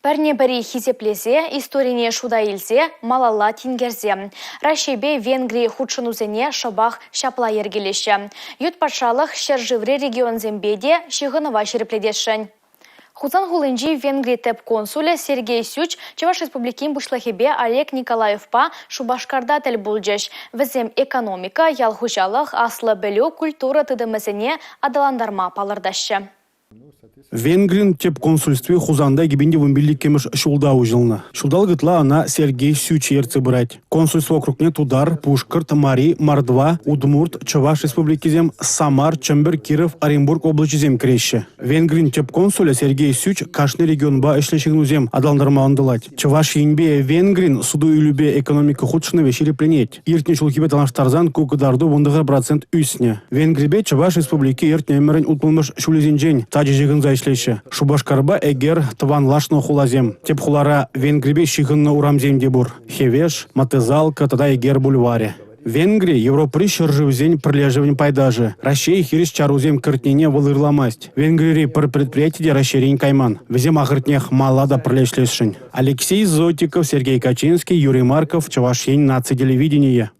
Пәрне-бірі хизеплезе, историне шуда илзе, малалла тингерзе. Рашебе Венгрии худшынузене шабах шапла ергелеші. Ют патшалық шержевре регион зембеде шығынова шерепледешін. Хузан Гулынжи Венгрии теп консуле Сергей Сюч Чуваш Республикин бушлахебе Олег Николаевпа Шубашкарда тел булджеш. Візем экономика, ялхужалық, аслы білу, культура тыдымызене адаландарма палырдашы. Венгрин теп консульстве хузанда гибенде вымбили кемеш шулда ужылна. Шулдал гытла она Сергей Сюч ерцы брать. Консульство округне Тудар, Пушкарт, Мари, Мордва, Удмурт, Чуваш Республикизем, Самар, Чембер, Киров, Оренбург облачизем креща. Венгрин теп консуля Сергей Сюч кашный регион ба эшлешигнузем адаландарма андылать. Чуваш енбе Венгрин суду и любе экономика худшыны вешили пленеть. Иртне шулхибе талаштарзан кукыдарду 1% үсне. Венгрибе Чуваш Республики иртне эмерен утмылмыш шулезинжень. Таджи жигынза ишлеші. Шубашкарба эгер тван лашно хулазем. Теп хулара Венгрибе шигынны урамзем дебур. Хевеш, Матызалка, тада эгер бульваре. Венгрия Европы шыржывзень прилеживань пайдажи. Россия хириш чарузем картнине вылырламасть. Венгрии пар предприятие расширень кайман. Везем ахртнех малада прилешлешень. Алексей Зотиков, Сергей Качинский, Юрий Марков, Чувашень, наци телевидения.